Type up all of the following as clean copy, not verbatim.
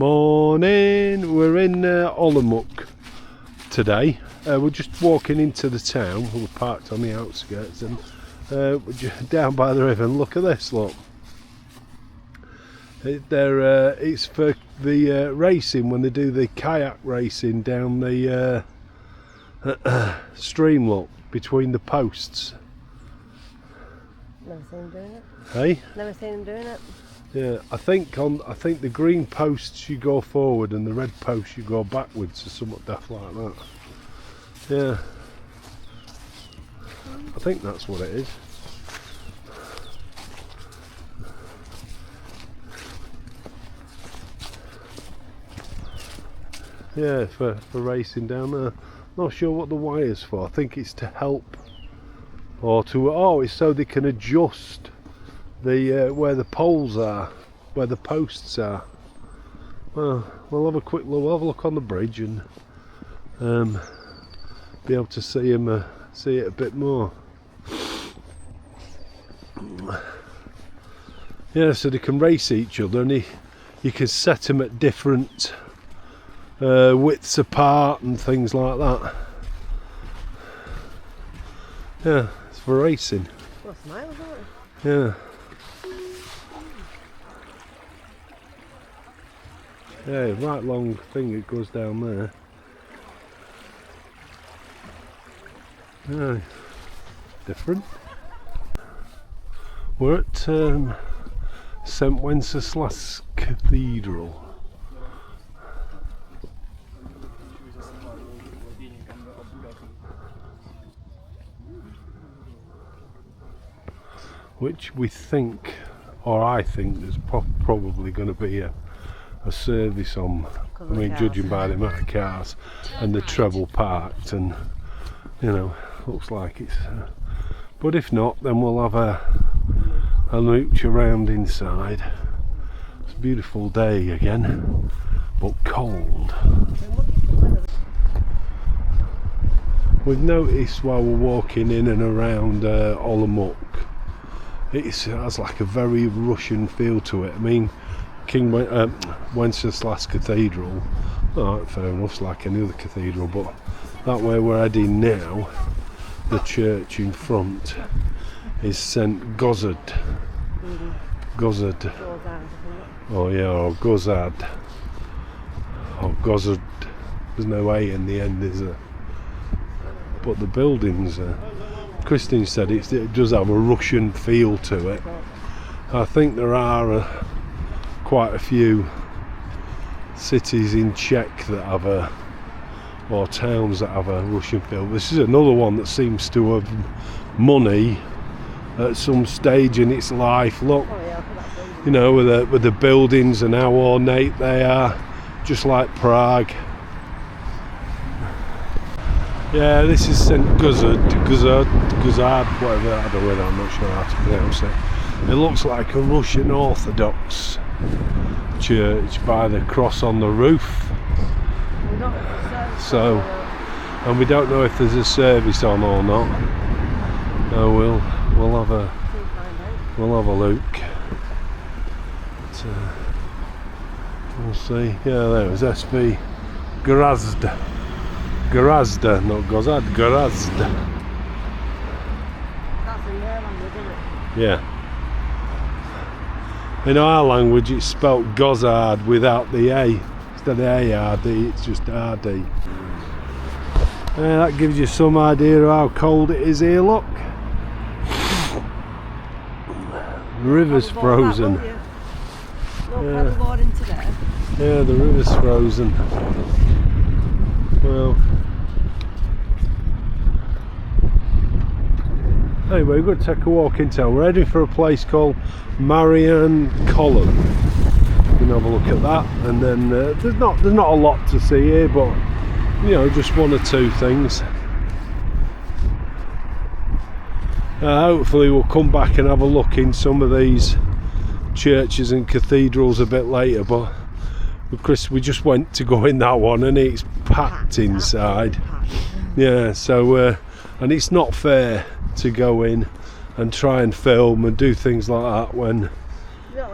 Morning, we're in Olomouc today. We're just walking into the town. We're parked on the outskirts and we're down by the river, and look at this, look. It's for the racing, when they do the kayak racing down the stream, look, between the posts. Never seen them doing it. Hey? Never seen them doing it. Yeah, I think the green posts you go forward and the red posts you go backwards, or something daft like that. Yeah, I think that's what it is. Yeah, for racing down there. Not sure what the wire's for. I think it's to help, or it's so they can adjust the where the poles are, where the posts are. Well, we'll have a quick look. We'll have a look on the bridge and be able to see it a bit more. Yeah, so they can race each other, and you can set them at different widths apart and things like that. Yeah, it's for racing. Well, smiles, aren't it? Yeah. Yeah, right long thing, it goes down there. Yeah, different. We're at St Wenceslas Cathedral. Which we think, or I think, there's probably going to be a service on. I mean, judging by the amount of cars and the treble parked, and you know, looks like it's. But if not, then we'll have a mooch around inside. It's a beautiful day again, but cold. We've noticed while we're walking in and around Olomouc, it has like a very Russian feel to it. I mean, King Wenceslas Cathedral, alright, fair enough, it's like any other cathedral, but that way we're heading now, the church in front is St Gozard. Gozard. Oh yeah, or Gozard. Or Gozard. There's no A in the end, is there? But the buildings Christine said it does have a Russian feel to it. I think there are quite a few cities in Czech that have or towns that have a Russian feel. This is another one that seems to have money at some stage in its life. Look, you know, with the buildings and how ornate they are, just like Prague. Yeah, this is St Gozard, whatever, I don't know, I'm not sure how to pronounce it. It looks like a Russian Orthodox church by the cross on the roof. So, and we don't know if there's a service on or not. No, we'll have a look. But, we'll see. Yeah, there was SV Grazda, not Gozad, Grazda. That's in their language, isn't it? Yeah. In our language it's spelt Gozard without the A. Instead of ARD, it's just RD. Yeah, that gives you some idea of how cold it is here, look. The river's frozen. Yeah, the river's frozen. Well, anyway, we're going to take a walk in town. We're heading for a place called Marianne Column. You can have a look at that, and then there's not a lot to see here, but you know, just one or two things. Hopefully we'll come back and have a look in some of these churches and cathedrals a bit later, but Chris, we just went to go in that one and it's packed inside. Yeah, so and it's not fair to go in and try and film and do things like that when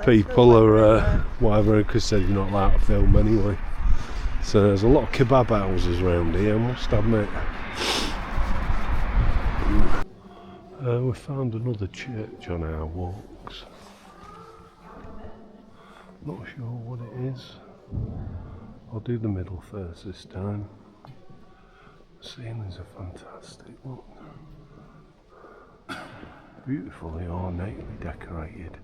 people or whatever, because said you're not allowed to film anyway. So there's a lot of kebab houses around here, I must admit. We found another church on our walks. Not sure what it is. I'll do the middle first this time. The ceilings are fantastic. Look. Beautifully ornately decorated.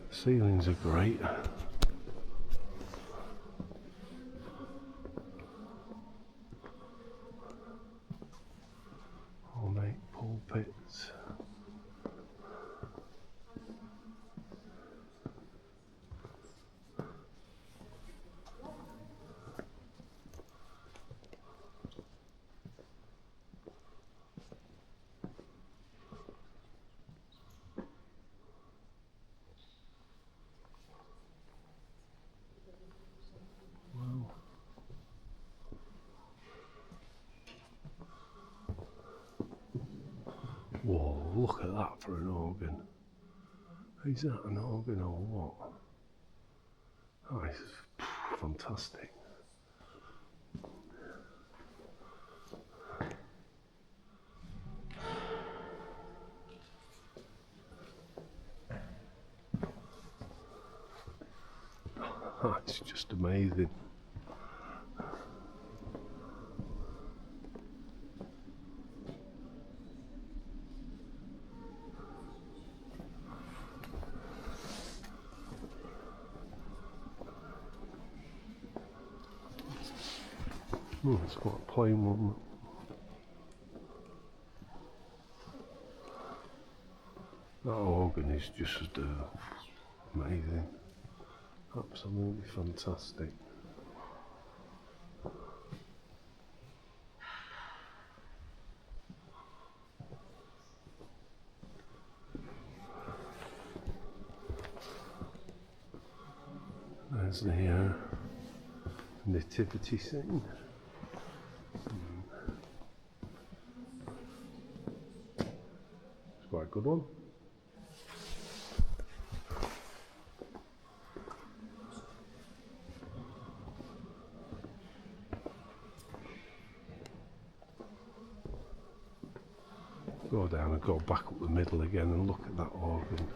The ceilings are great. Ornate pulpits. Whoa, look at that for an organ. Is that an organ or what? Oh, it's fantastic. Oh, it's just amazing. Oh, it's quite a plain one. That organ is just amazing. Absolutely fantastic. There's the nativity scene. It's quite a good one. Go down and go back up the middle again and look at that organ.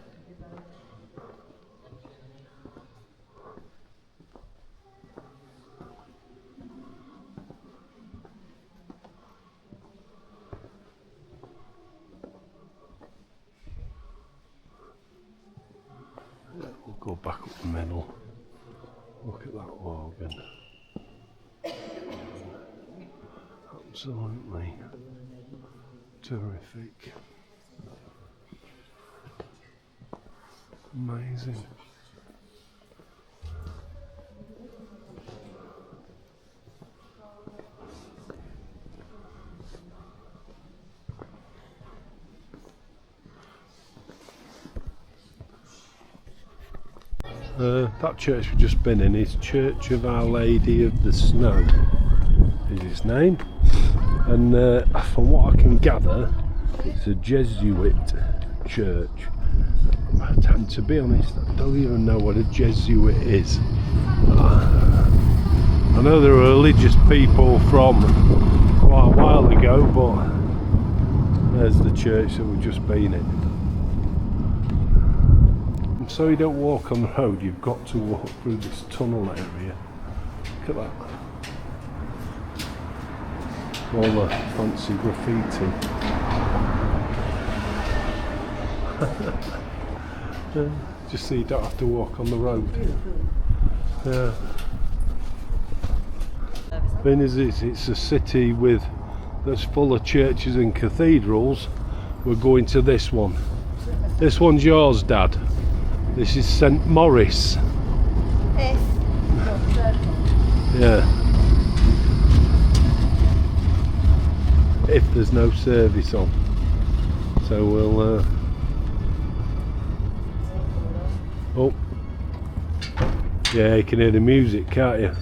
We'll go back up the middle. Look at that organ. Absolutely terrific. Amazing. That church we've just been in is Church of Our Lady of the Snow, is its name. And from what I can gather, it's a Jesuit church. And to be honest, I don't even know what a Jesuit is. I know there were religious people from quite a while ago, but there's the church that we've just been in. And so you don't walk on the road, you've got to walk through this tunnel area. Look at that. All the fancy graffiti. Just so you don't have to walk on the road. Yeah. Being as it's a city that's full of churches and cathedrals, we're going to this one. This one's yours, Dad. This is St. Maurice. Yeah. If there's no service on. So we'll oh. Yeah, you can hear the music, can't you?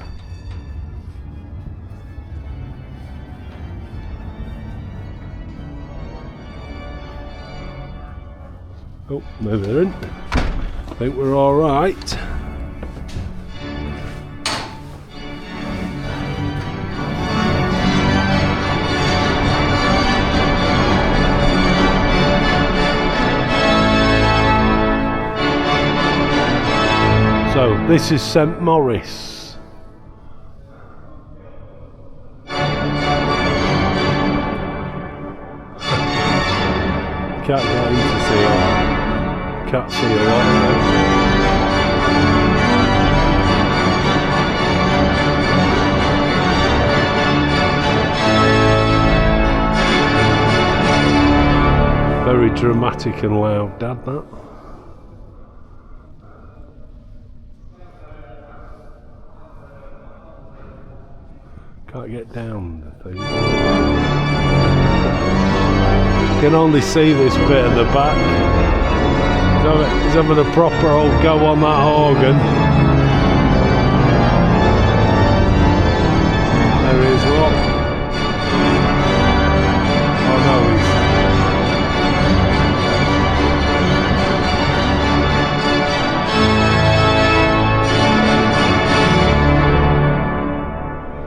Oh, maybe there isn't. think we're all right. So this is St Maurice. Can't get in to see it. Can't see a lot of it. Very dramatic and loud, Dad, that. Can't get down the thing. Can only see this bit at the back. He's having a proper old go on that organ. There he is, look. Oh no,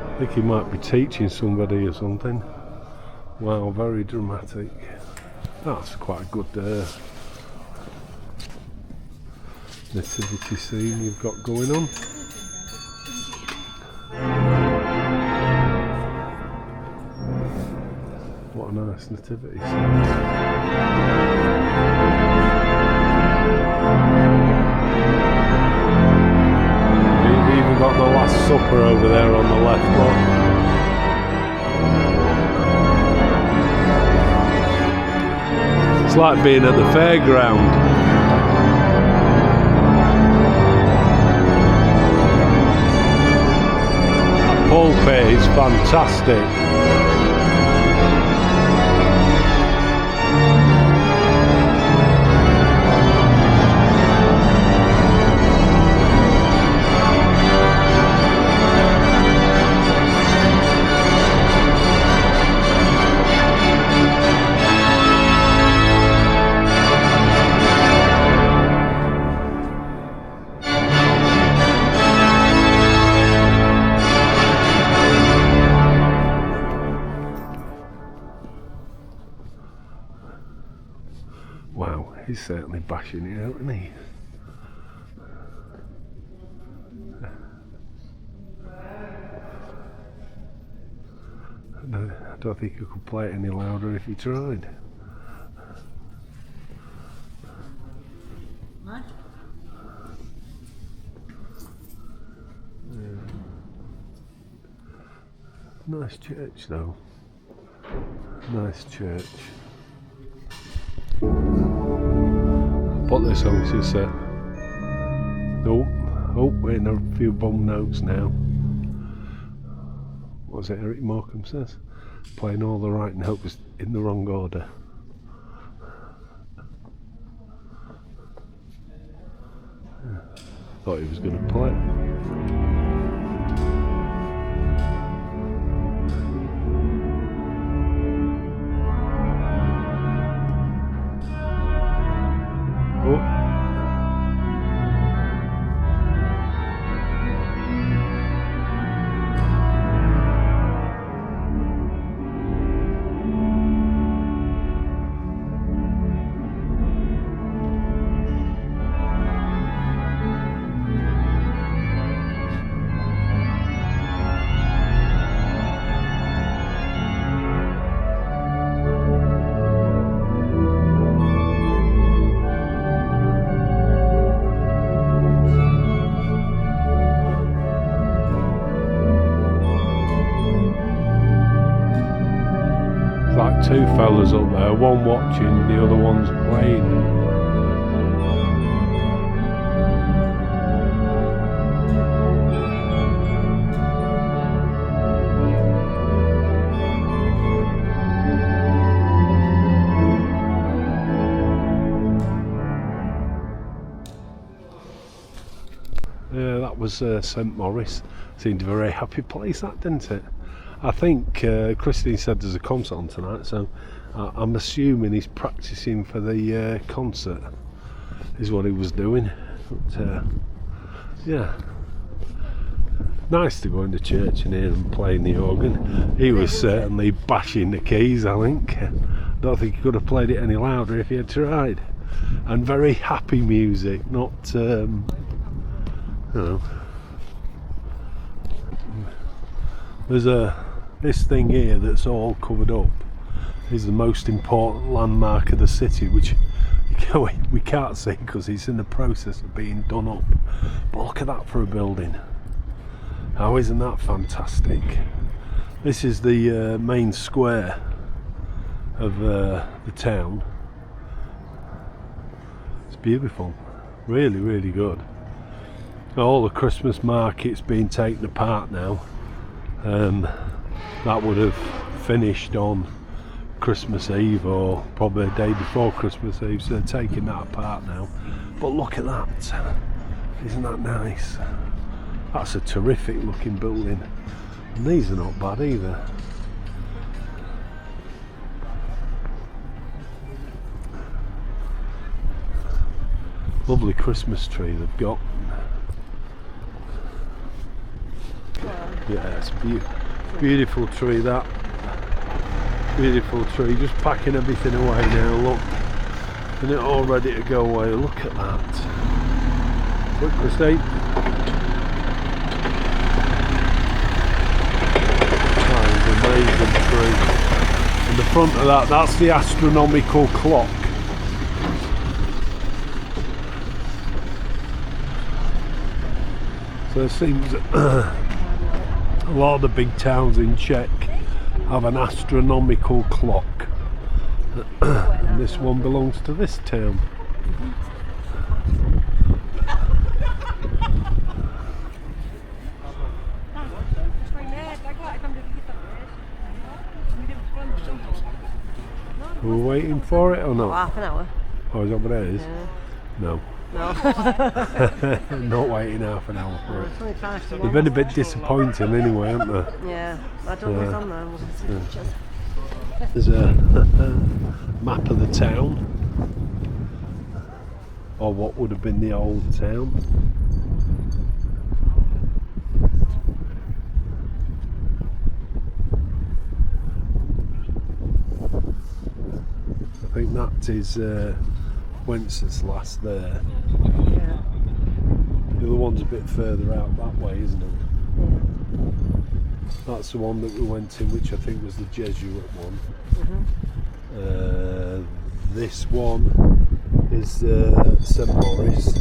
I think he might be teaching somebody or something. Wow, very dramatic. That's quite a good nativity scene you've got going on. What a nice nativity scene. You've even got the Last Supper over there on the left, look. It's like being at the fairground. That pulpit is fantastic. Wow, he's certainly bashing it out, isn't he? I don't think he could play it any louder if he tried. What? Nice church though. Nice church. Put this on, she said. Oh, we're in a few bum notes now. What was it Eric Morecambe says? Playing all the right notes in the wrong order. Thought he was going to play. Like two fellas up there, one watching, the other one's playing. Yeah, that was St Maurice. Seemed a very happy place, that, didn't it? I think Christine said there's a concert on tonight, so I'm assuming he's practicing for the concert, is what he was doing. But yeah, nice to go into church and hear him playing the organ. He was certainly bashing the keys, I think. Don't think he could have played it any louder if he had tried. And very happy music, not you know. There's this thing here that's all covered up is the most important landmark of the city, which we can't see because it's in the process of being done up. But look at that for a building. How isn't that fantastic? This is the main square of the town. It's beautiful, really, really good. All the Christmas markets being taken apart now. That would have finished on Christmas Eve or probably a day before Christmas Eve, so they're taking that apart now. But look at that, isn't that nice? That's a terrific looking building, and these are not bad either. Lovely Christmas tree they've got. Yeah, it's a beautiful tree, that. Beautiful tree, just packing everything away now, look. And it all ready to go away, look at that. Look, Christine. That is an amazing tree. In the front of that, that's the astronomical clock. So it seems a lot of the big towns in Czech have an astronomical clock. And this one belongs to this town. Are we waiting for it or not? Half an hour. Oh, is that what it is? Yeah. No. No. Not waiting half an hour for it. It's only 5 to 1. They've been a bit disappointing anyway, haven't they? Yeah, I don't know what's on there. We'll see pictures. There's a map of the town, or what would have been the old town. I think that is Wenceslas there. Yeah. The other one's a bit further out that way, isn't it? Yeah. That's the one that we went in, which I think was the Jesuit one. This one is St Maurice.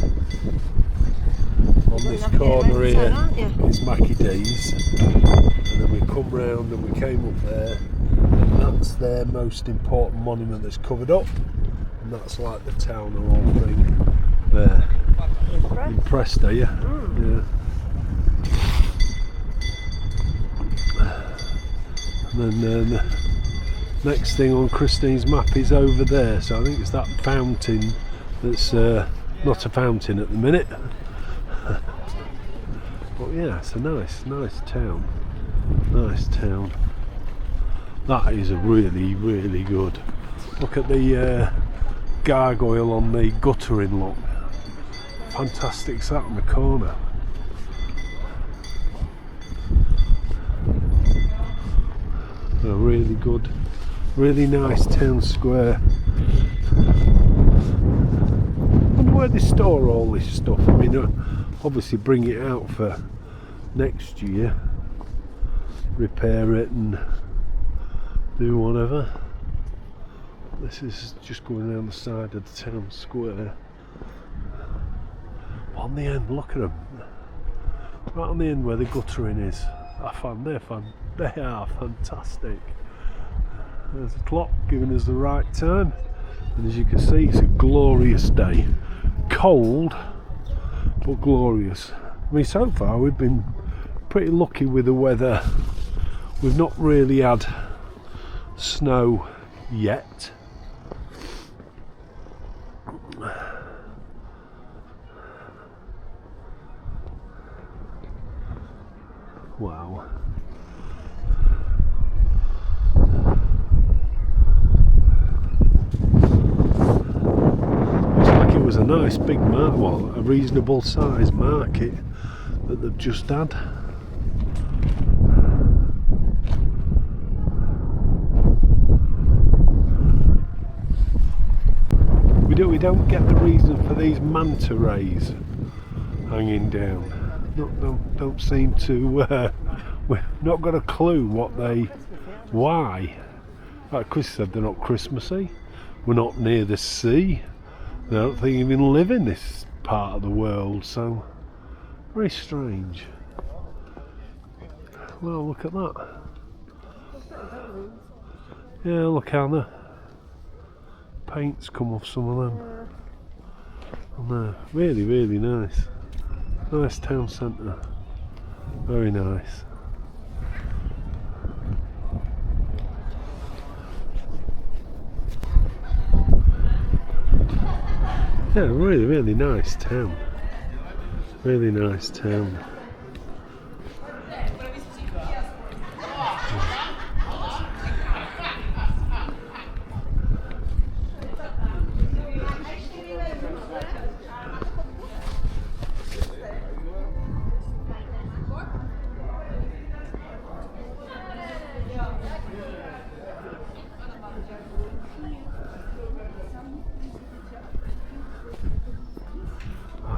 On this corner here is Mackie D's, and then we come round and we came up there, and that's their most important monument that's covered up, and that's like the town hall thing there. Impressed, are you? Yeah. And then next thing on Christine's map is over there, so I think it's that fountain that's not a fountain at the minute. But yeah, it's a nice town. Nice town. That is a really, really good. Look at the gargoyle on the guttering, look. Fantastic, sat on the corner. A really good, really nice town square. I wonder where they store all this stuff. I mean, obviously bring it out for next year, repair it and do whatever. This is just going down the side of the town square. On the end, look at them. Right on the end where the guttering is. They are fantastic. There's a clock giving us the right time, and as you can see, it's a glorious day. Cold, but glorious. I mean, so far we've been pretty lucky with the weather. We've not really had snow yet. Wow. Looks like it was a nice big market, well, a reasonable sized market that they've just had. We don't get the reason for these manta rays hanging down. Don't seem to. We've not got a clue why. Like Chris said, they're not Christmassy. We're not near the sea. They don't think even live in this part of the world. So very strange. Well, look at that. Yeah, look how the paint's come off some of them. And really, really nice. Nice town centre. Very nice. Yeah, really, really nice town. Really nice town.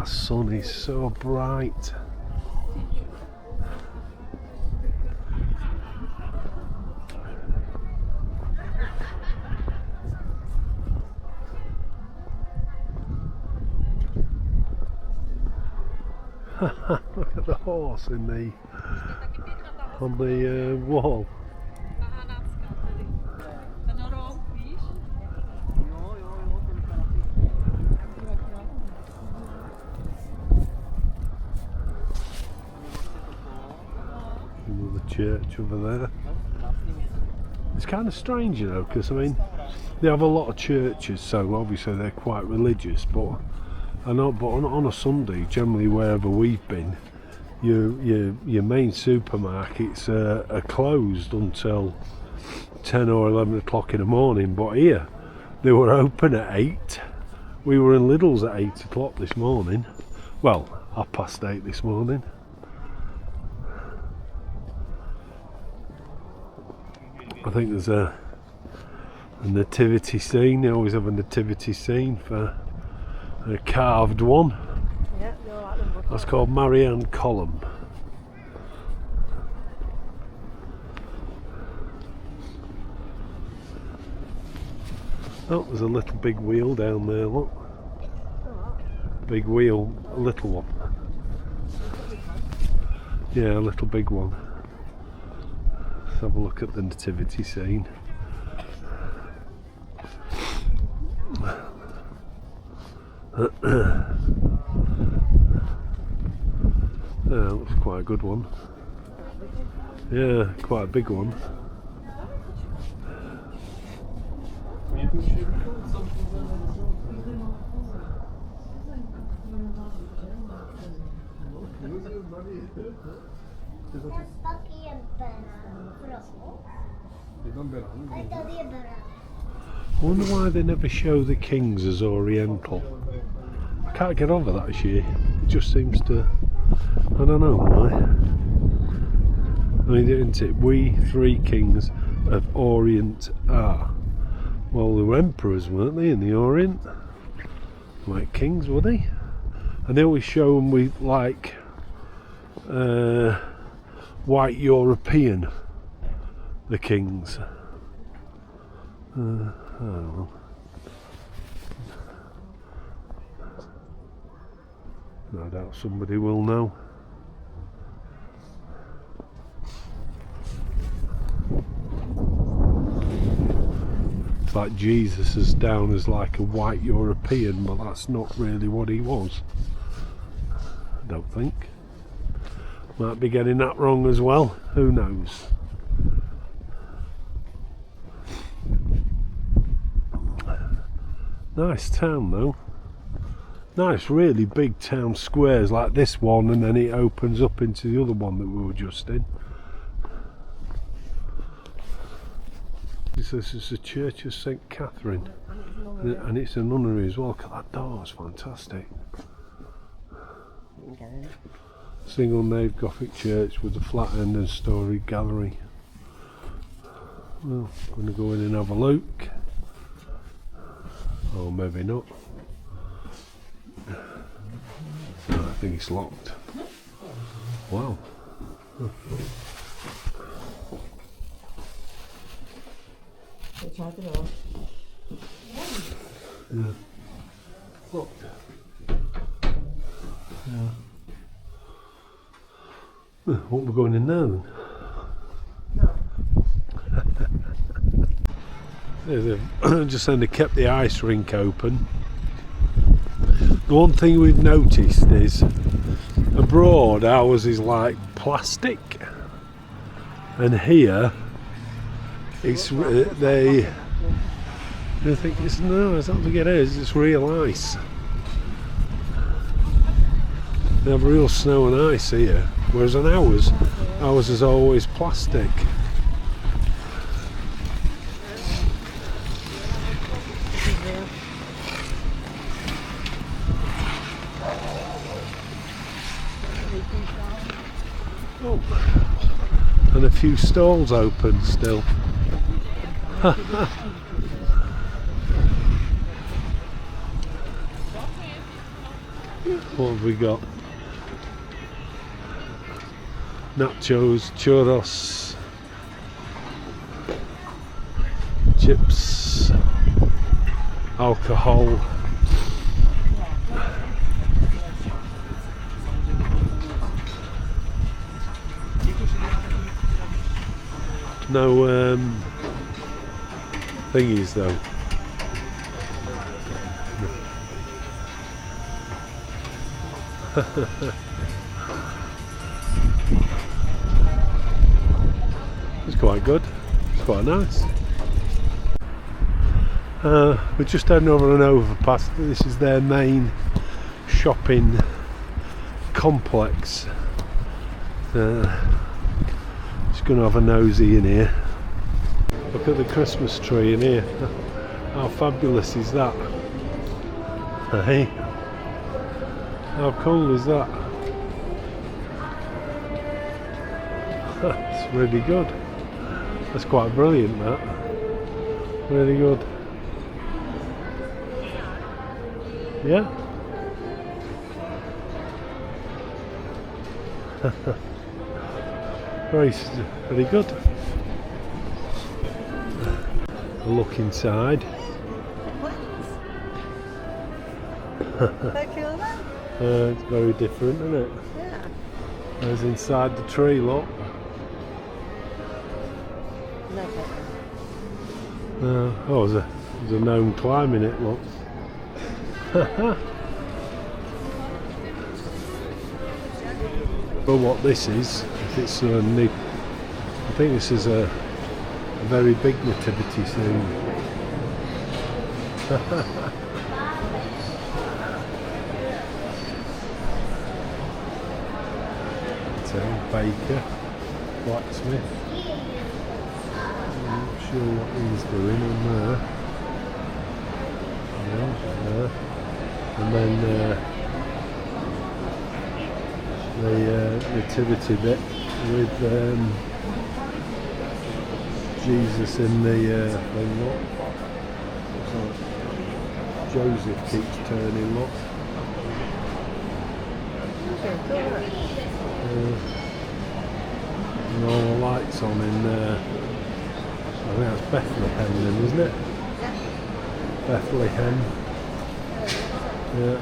The sun is so bright. Look at the horse on the wall. Another church over there. It's kind of strange, you know, because I mean they have a lot of churches, so obviously they're quite religious. But I know, but on a Sunday, generally wherever we've been, your main supermarkets are closed until 10 or 11 o'clock in the morning. But here, they were open at 8. We were in Lidl's at 8 o'clock this morning. Well, 8:30 this morning. I think there's a nativity scene. They always have a nativity scene for a carved one. Yeah, no, I like them. That's called Marianne Column. Oh, there's a little big wheel down there, look. Big wheel, a little one. Yeah, a little big one. Let's have a look at the nativity scene. Yeah, looks quite a good one. Yeah, quite a big one. I wonder why they never show the kings as Oriental. I can't get over that this year. It just seems to... I don't know why. I mean, isn't it? We three kings of Orient are. Well, they were emperors, weren't they, in the Orient? Like kings, were they? And they always show them with, like, white European, the kings. I don't know. No doubt somebody will know. It's like Jesus is down as like a white European, but that's not really what he was. I don't think. Might be getting that wrong as well. Who knows? Nice town though. Nice, really big town squares like this one, and then it opens up into the other one that we were just in. This is the Church of St Catherine, and it's a nunnery as well. Look at that door, it's fantastic. Okay. Single nave Gothic church with a flat end and storied gallery. Well, I'm going to go in and have a look. Or maybe not. No, I think it's locked. Wow. Try the door. Yeah. Locked. Yeah. What we're going in now then? Just then they kept the ice rink open. The one thing we've noticed is abroad ours is like plastic, and here it's they think it's no, I don't think it is. It's real ice. They have real snow and ice here, whereas on ours is always plastic. Oh, and a few stalls open still. What have we got? Nachos, churros, chips, alcohol. No thingies though. It's quite good. It's quite nice. We're just heading over an overpass. This is their main shopping complex. Just going to have a nosy in here. Look at the Christmas tree in here. How fabulous is that? Hey, how cool is that? That's really good. That's quite brilliant, that. Really good. Yeah? Very good. A look inside. It's very different, isn't it? Yeah. There's inside the tree, look. Oh, there's a gnome climbing it, look. But what this is, if it's a new, I think this is a very big nativity scene. So, baker, blacksmith. I'm not sure what he's doing in there. Yeah. And then the nativity bit with Jesus in the thing, look. Joseph keeps turning, look. And all the lights on in there. I think that's Bethlehem then, isn't it? Bethlehem. Yeah.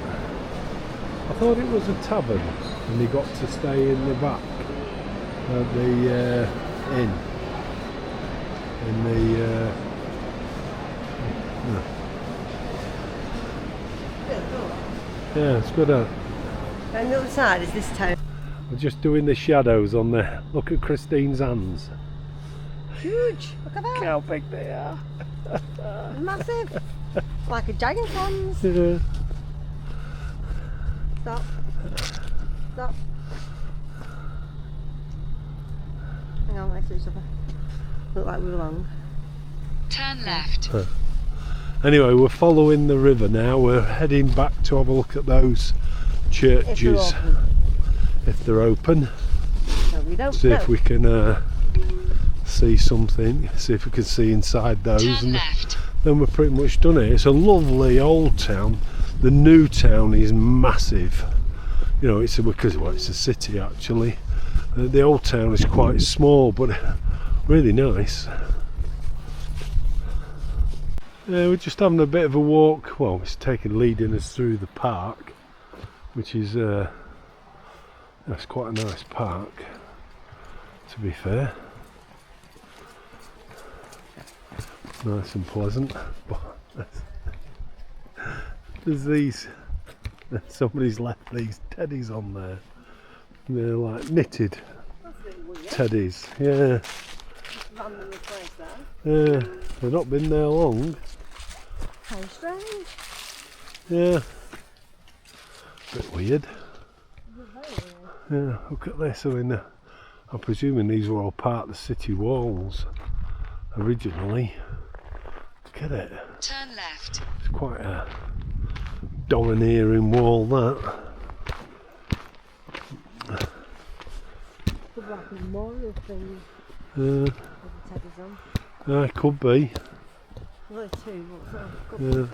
I thought it was a tavern and you got to stay in the back at the inn. In the yeah, it's good. And the other side is this town. We're just doing the shadows on there. Look at Christine's hands. Huge. Look at that. Look how big they are. Massive. Like a giant ones. Yeah. Stop. Stop. Hang on, next to each other. Look like we belong. Turn left. Anyway, we're following the river now. We're heading back to have a look at those churches if they're open. No, we don't See know. if we can see something. See if we can see inside those. Turn And left. then we're pretty much done it. It's a lovely old town. The new town is massive. You know, it's because it's a city actually. The old town is quite small, but really nice. We're just having a bit of a walk. Well, it's leading us through the park, which is that's quite a nice park, to be fair. Nice and pleasant. There's these. Somebody's left these teddies on there. They're like knitted teddies. Yeah. Randomly placed there. Yeah. They've not been there long. How strange. Yeah. Bit weird. Very weird. Yeah. Look at this. I mean, I'm presuming these were all part of the city walls originally. Look at it. Turn left. It's quite a domineering wall, that. Could be like a memorial thing Yeah. with the teddies on. Could be. Well, two, but could Yeah.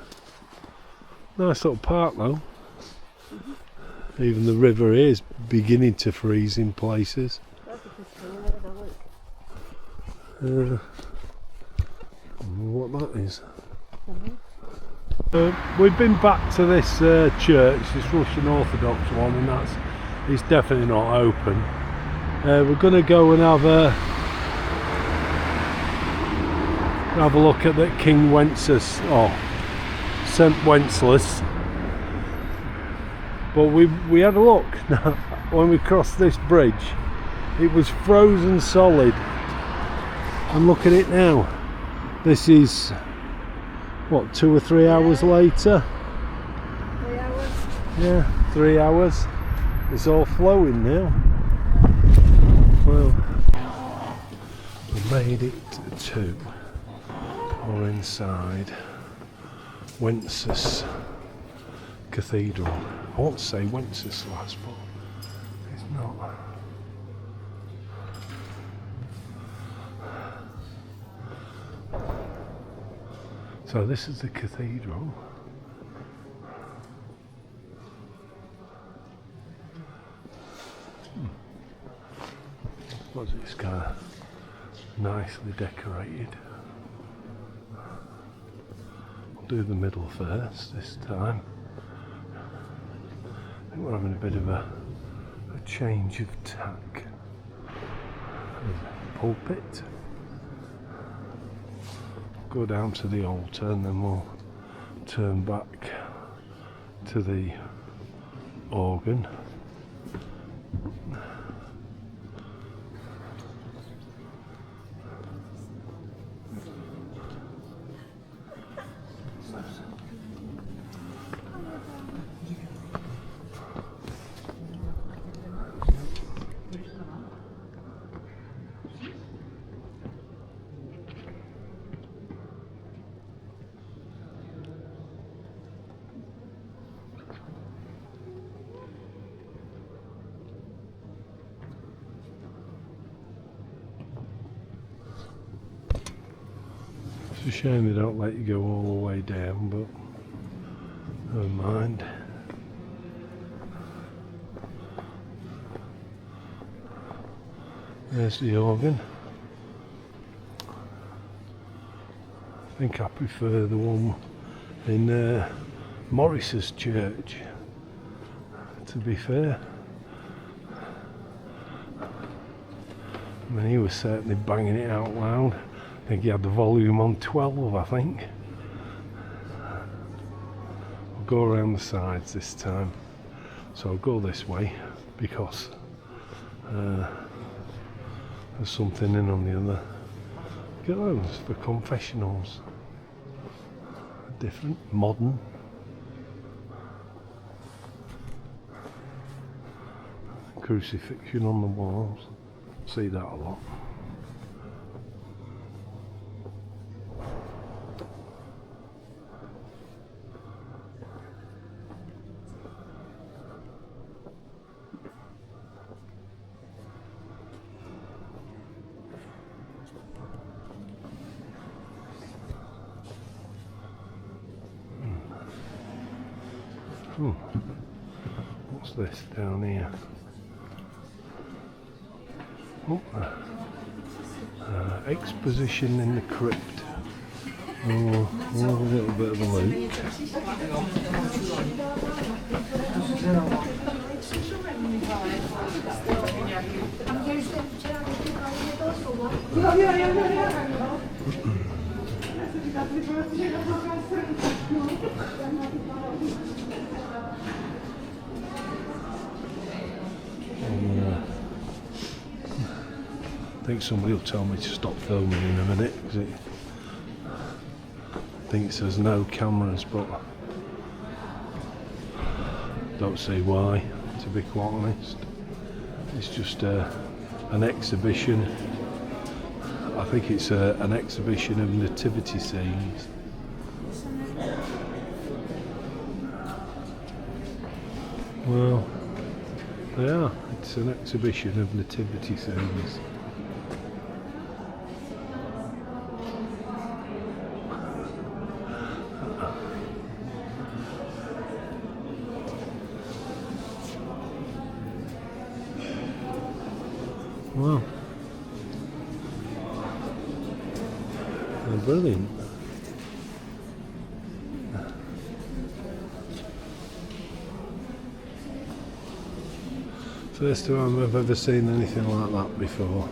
Nice little park though. Even the river is beginning to freeze in places. That's a good thing, I don't know. I don't know what that is. We've been back to this church, this Russian Orthodox one, and it's definitely not open. We're going to go and have a look at the King Wenceslas, or St Wenceslas. But we had a look when we crossed this bridge. It was frozen solid, and look at it now. This is what, 2 or 3 hours later? 3 hours. Yeah, 3 hours. It's all flowing now. Well, we made it to, or inside, Wenceslas Cathedral. I want to say Wenceslas, but it's not. So this is the cathedral. What's it? It's kind of nicely decorated. I'll do the middle first this time. I think we're having a bit of a change of tack. There's a pulpit. Go down to the altar and then we'll turn back to the organ. It's a shame they don't let you go all the way down, but never mind. There's the organ. I think I prefer the one in Morris's church, to be fair. I mean, he was certainly banging it out loud. I think he had the volume on 12, I think. I'll go around the sides this time. So I'll go this way because there's something in on the other. Look at those for confessionals. Different, modern. Crucifixion on the walls. See that a lot. Oh, what's this down here? Oh, exposition in the crypt. Oh, a little bit of a loop. I think somebody will tell me to stop filming in a minute because it thinks there's no cameras, but don't see why, to be quite honest. It's just an exhibition. I think it's an exhibition of nativity scenes. Well, they are. It's an exhibition of nativity scenes. Wow. They're brilliant. First time I've ever seen anything like that before.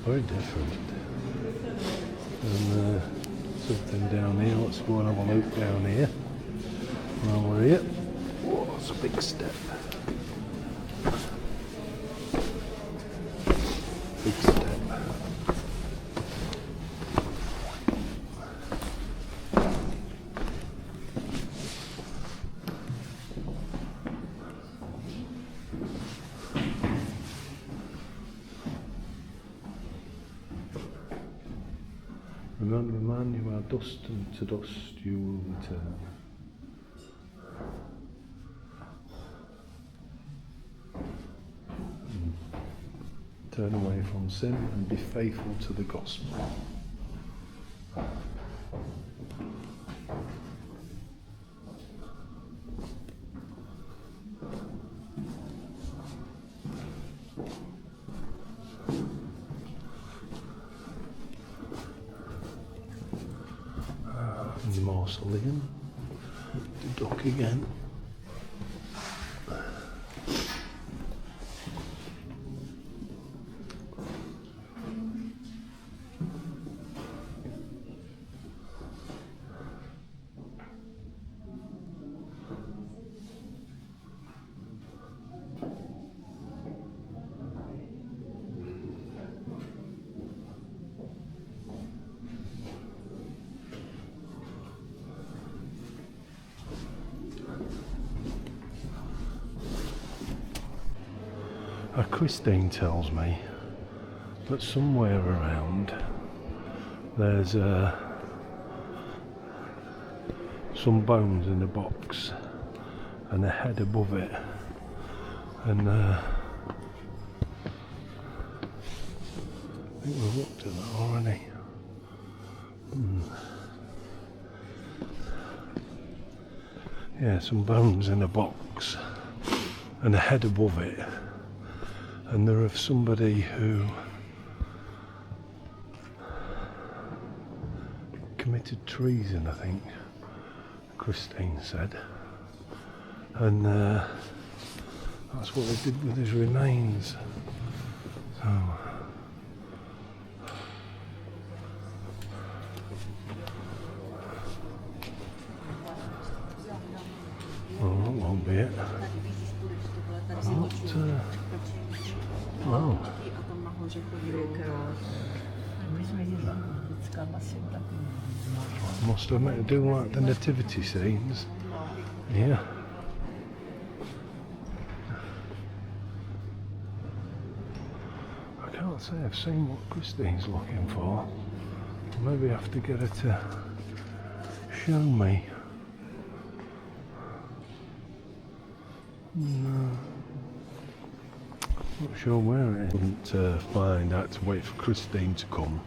Very different. And something down here. Let's go and have a look down here. While we're here. Whoa, that's a big step. Big step. Remember, man, you are dust, and to dust you will return. Turn away from sin and be faithful to the gospel. The mausoleum, the duck again. Christine tells me that somewhere around there's some bones in a box and a head above it, and I think we've looked at that already. Yeah, some bones in a box and a head above it. And they're of somebody who committed treason, I think Christine said. And that's what they did with his remains. So, well, that won't be it. Wow. Must have meant to do like the nativity scenes. Yeah. can't say I've seen what Christine's looking for. Maybe I have to get her to show me. No. Not sure where it is. Couldn't find. I had to wait for Christine to come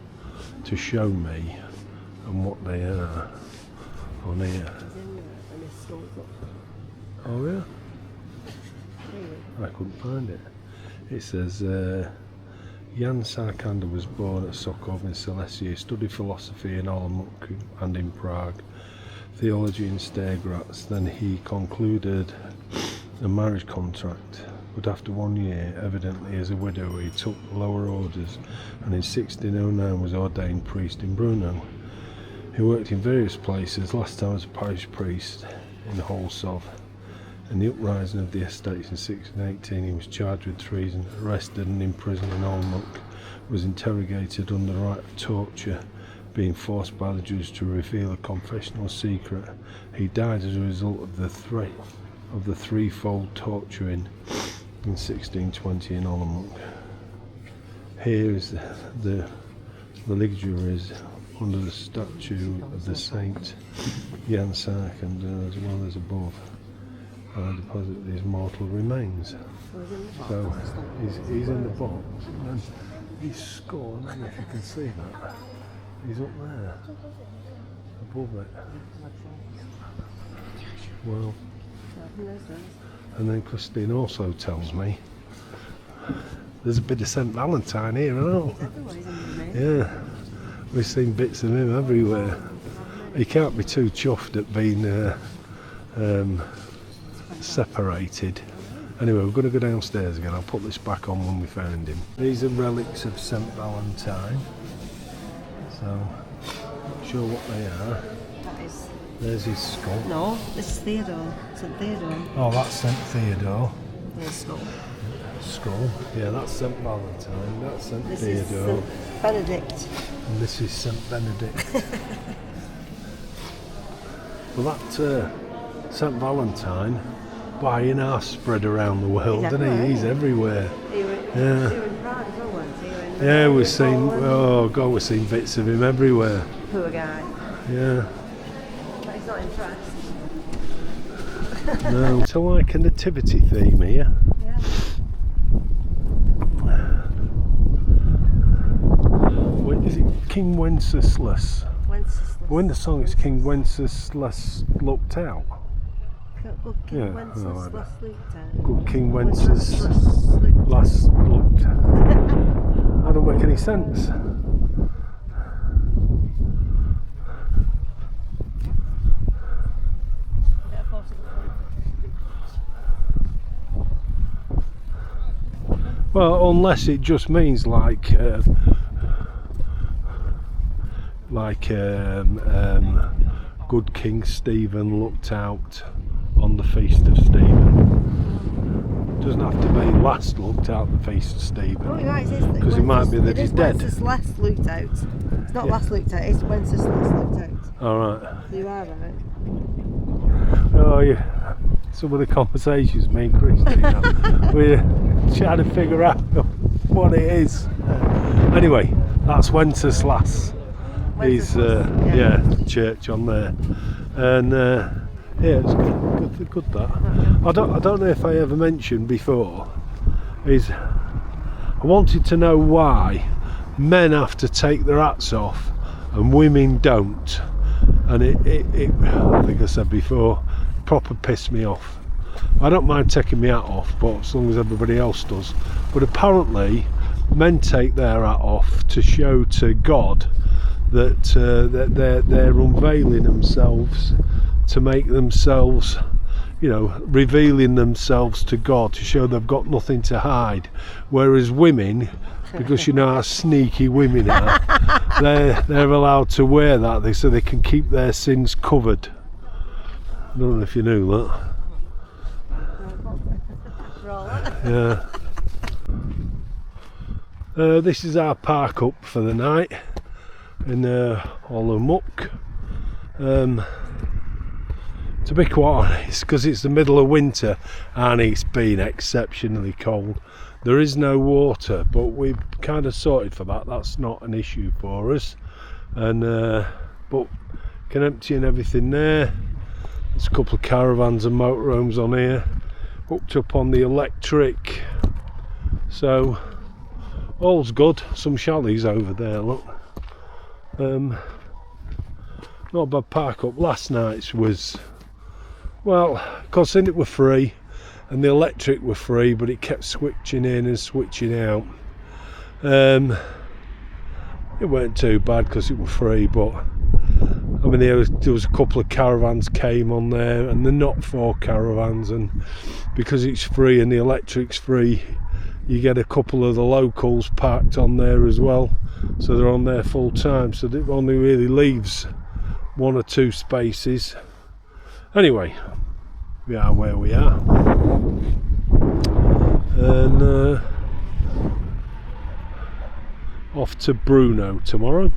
to show me and what they are on here. Oh yeah? I couldn't find it. It says Jan Sarkander was born at Sokov in Silesia, studied philosophy in Olomouc and in Prague, theology in Stegratz. Then he concluded a marriage contract, but after 1 year, evidently as a widow, he took lower orders and in 1609 was ordained priest in Brno. He worked in various places, last time as a parish priest in Holsov. In the uprising of the estates in 1618, he was charged with treason, arrested and imprisoned in Olomouc, was interrogated under the right of torture, being forced by the Jews to reveal a confessional secret. He died as a result of the threefold torturing in 1620 in Olomouc. Here is the ligature is under the statue of the Saint Jan Sarkander, as well as above. I deposit his mortal remains. So he's in the box, and his skull, I don't know if you can see that, he's up there, above it. Well, and then Christine also tells me there's a bit of St Valentine here and all. Yeah, we've seen bits of him everywhere. He can't be too chuffed at being separated. Anyway, we're going to go downstairs again. I'll put this back on when we found him. These are relics of St Valentine. So, not sure what they are. That is. There's his skull. No, this is Theodore. St Theodore. Oh, that's St Theodore. There's skull. Skull. Yeah, that's St Valentine. That's St This Theodore. is St Benedict. And this is St Benedict. Well, that St Valentine, by in our spread around the world, isn't he? He's everywhere. You were in Prague as well, weren't you? Yeah, we've seen. Oh God, we've seen bits of him everywhere. Poor guy. Yeah. But he's not impressed. No. So like a nativity theme here. Yeah. Wait, is it King Wenceslas? Wenceslas. When the song is King Wenceslas looked out. Good King Yeah, Wenceslas looked out. Good King Wenceslas looked. That don't make any sense. Well, unless it just means like good King Stephen looked out on the feast of Stephen. Doesn't have to be last looked out the feast of Stephen. Oh, you're right, it is. Because it might be that he's dead. Wenceslas looked out. It's not last looked out, it's Wenceslas looked out. Alright. You are right. Oh yeah. Some of the conversations me and Christine have, we're trying to figure out what it is. Anyway, that's Wenceslas. He's church on there. And yeah, it's good that. I don't know if I ever mentioned before, I wanted to know why men have to take their hats off and women don't. And it I think I said before, proper pissed me off. I don't mind taking my hat off, but as long as everybody else does. But apparently men take their hat off to show to God that they're unveiling themselves, to make themselves, revealing themselves to God, to show they've got nothing to hide. Whereas women, because you know how sneaky women are, they're allowed to wear that so they can keep their sins covered. I don't know if you knew that. Yeah. This is our park up for the night in Olomouc. to be quite honest, because it's the middle of winter and it's been exceptionally cold. There is no water, but we've kind of sorted for that. That's not an issue for us. And but can empty and everything there. There's a couple of caravans and motorhomes on here, hooked up on the electric. So all's good. Some chalets over there, look. Not a bad park up. Last night's was, well, because it were free and the electric were free, but it kept switching in and switching out. It weren't too bad because it were free, but I mean there was a couple of caravans came on there, and they're not for caravans, and because it's free and the electric's free, you get a couple of the locals parked on there as well, so they're on there full time, so it only really leaves 1 or 2 spaces. Anyway, we are where we are, and off to Bruno tomorrow.